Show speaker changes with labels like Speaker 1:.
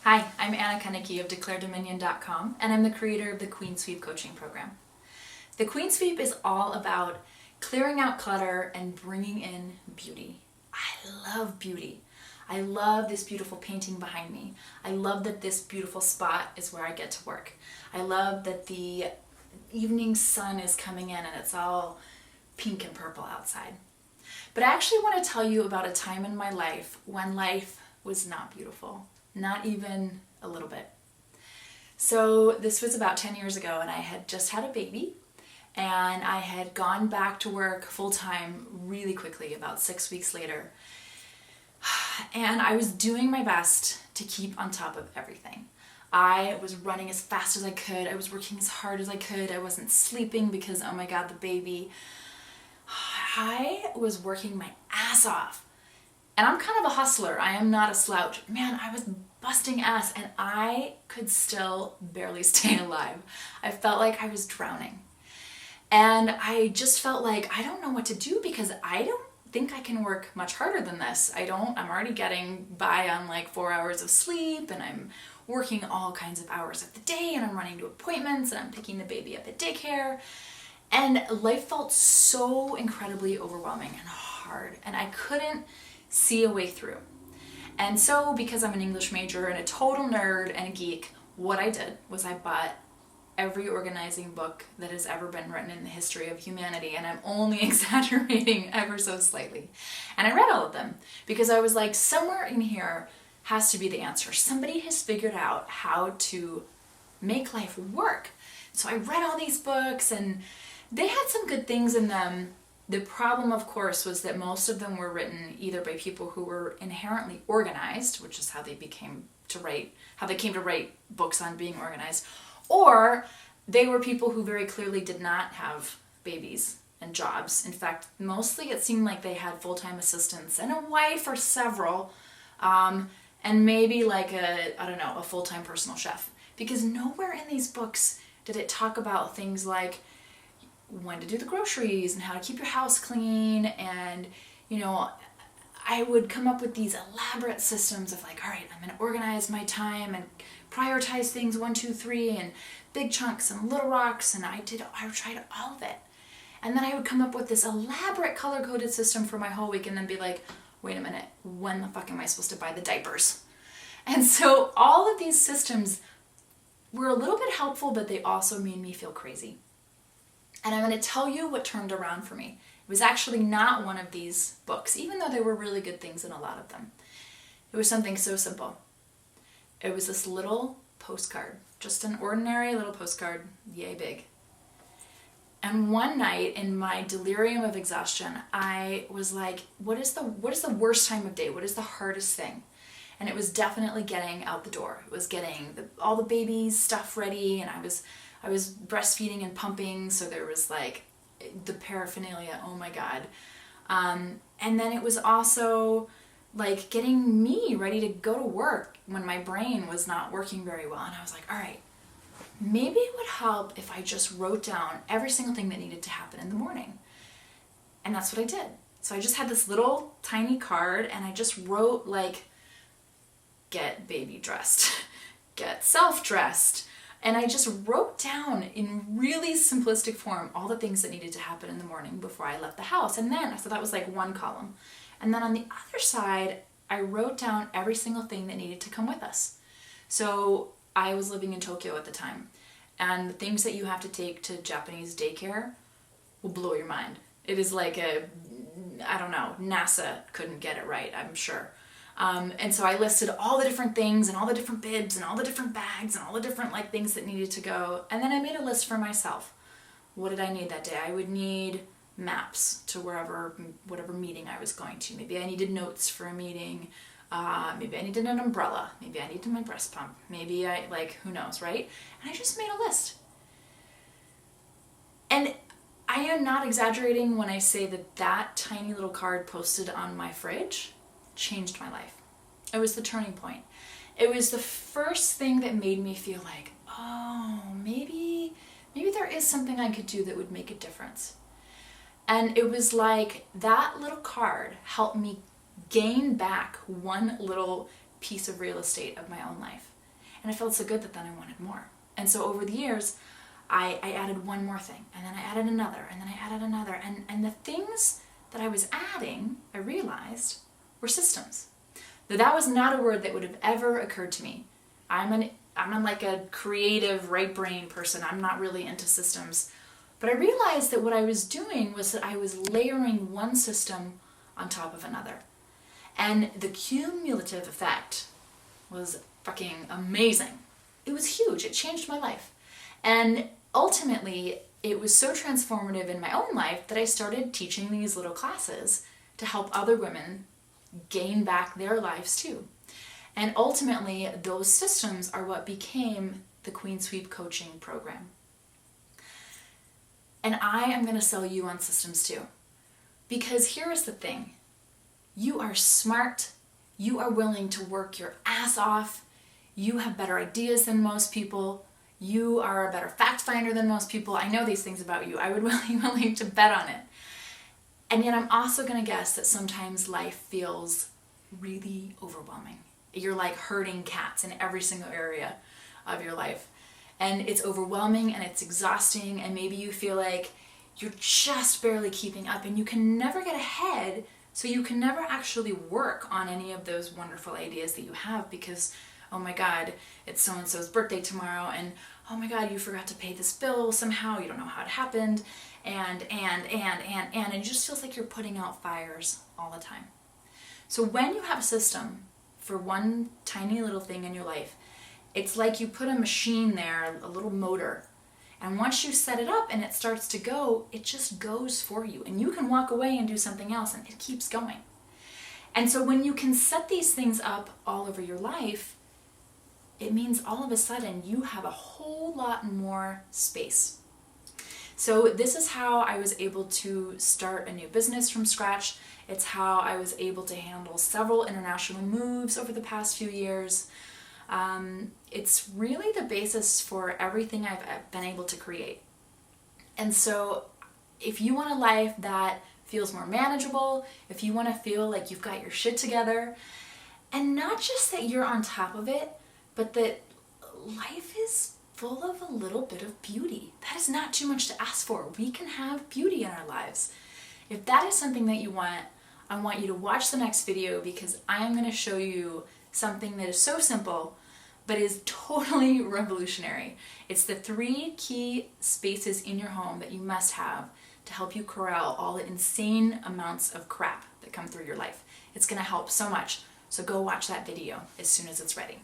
Speaker 1: Hi, I'm Anna Kunicki of DeclareDominion.com, and I'm the creator of the Queen Sweep coaching program. The Queen Sweep is all about clearing out clutter and bringing in beauty. I love beauty. I love this beautiful painting behind me. I love that this beautiful spot is where I get to work. I love that the evening sun is coming in and it's all pink and purple outside. But I actually want to tell you about a time in my life when life was not beautiful. Not even a little bit. So this was about 10 years ago, and I had just had a baby, and I had gone back to work full-time really quickly, about 6 weeks later. And I was doing my best to keep on top of everything. I was running as fast as I could. I was working as hard as I could. I wasn't sleeping because, oh my God, the baby. I was working my ass off. And I'm kind of a hustler. I am not a slouch. Man, I was busting ass and I could still barely stay alive. I felt like I was drowning. And I just felt like I don't know what to do because I don't think I can work much harder than this. I'm already getting by on like 4 hours of sleep, and I'm working all kinds of hours of the day, and I'm running to appointments, and I'm picking the baby up at daycare. And life felt so incredibly overwhelming and hard, and I couldn't see a way through. And so, because I'm an English major and a total nerd and a geek, what I did was I bought every organizing book that has ever been written in the history of humanity, and I'm only exaggerating ever so slightly. And I read all of them because I was like, somewhere in here has to be the answer. Somebody has figured out how to make life work. So I read all these books, and they had some good things in them. The problem, of course, was that most of them were written either by people who were inherently organized, which is how they came to write books on being organized, or they were people who very clearly did not have babies and jobs. In fact, mostly it seemed like they had full-time assistants and a wife or several, and maybe like a full-time personal chef. Because nowhere in these books did it talk about things like when to do the groceries and how to keep your house clean. And I would come up with these elaborate systems of like, all right, I'm going to organize my time and prioritize things 1, 2, 3, and big chunks and little rocks, and I tried all of it. And then I would come up with this elaborate color-coded system for my whole week, and then be like, wait a minute, when the fuck am I supposed to buy the diapers? And so all of these systems were a little bit helpful, but they also made me feel crazy. And I'm going to tell you what turned around for me. It was actually not one of these books, even though there were really good things in a lot of them. It was something so simple. It was this little postcard, just an ordinary little postcard, yay big. And one night in my delirium of exhaustion, I was like, what is the worst time of day? What is the hardest thing? And it was definitely getting out the door. It was getting all the baby's stuff ready, and I was breastfeeding and pumping, so there was like the paraphernalia, oh my God. And then it was also like getting me ready to go to work when my brain was not working very well. And I was like, all right, maybe it would help if I just wrote down every single thing that needed to happen in the morning. And that's what I did. So I just had this little tiny card, and I just wrote like, get baby dressed, get self-dressed. And I just wrote down in really simplistic form all the things that needed to happen in the morning before I left the house. And then, so that was like one column. And then on the other side, I wrote down every single thing that needed to come with us. So I was living in Tokyo at the time, and the things that you have to take to Japanese daycare will blow your mind. It is like NASA couldn't get it right, I'm sure. And so I listed all the different things and all the different bibs and all the different bags and all the different like things that needed to go. And then I made a list for myself. What did I need that day? I would need maps to whatever meeting I was going to. Maybe I needed notes for a meeting. Maybe I needed an umbrella. Maybe I needed my breast pump. Maybe who knows, right? And I just made a list. And I am not exaggerating when I say that tiny little card posted on my fridge changed my life. It was the turning point. It was the first thing that made me feel like, oh, maybe there is something I could do that would make a difference. And it was like that little card helped me gain back one little piece of real estate of my own life. And I felt so good that then I wanted more. And so over the years, I added one more thing, and then I added another, and then I added another. And the things that I was adding, I realized, were systems. Though that was not a word that would have ever occurred to me. I'm like a creative right brain person. I'm not really into systems. But I realized that what I was doing was that I was layering one system on top of another. And the cumulative effect was fucking amazing. It was huge. It changed my life. And ultimately, it was so transformative in my own life that I started teaching these little classes to help other women gain back their lives too. And ultimately, those systems are what became the Queen Sweep coaching program. And I am going to sell you on systems too. Because here is the thing. You are smart. You are willing to work your ass off. You have better ideas than most people. You are a better fact finder than most people. I know these things about you. I would be willing to bet on it. And yet I'm also going to guess that sometimes life feels really overwhelming. You're like herding cats in every single area of your life. And it's overwhelming and it's exhausting, and maybe you feel like you're just barely keeping up and you can never get ahead, so you can never actually work on any of those wonderful ideas that you have because, oh my God, it's so-and-so's birthday tomorrow, and oh my God, you forgot to pay this bill somehow, you don't know how it happened, and it just feels like you're putting out fires all the time. So when you have a system for one tiny little thing in your life, it's like you put a machine there, a little motor, and once you set it up and it starts to go, it just goes for you. And you can walk away and do something else and it keeps going. And so when you can set these things up all over your life, it means all of a sudden you have a whole lot more space. So this is how I was able to start a new business from scratch. It's how I was able to handle several international moves over the past few years. It's really the basis for everything I've been able to create. And so if you want a life that feels more manageable, if you want to feel like you've got your shit together, and not just that you're on top of it, but that life is full of a little bit of beauty. That is not too much to ask for. We can have beauty in our lives. If that is something that you want, I want you to watch the next video because I am going to show you something that is so simple but is totally revolutionary. It's the 3 key spaces in your home that you must have to help you corral all the insane amounts of crap that come through your life. It's going to help so much. So go watch that video as soon as it's ready.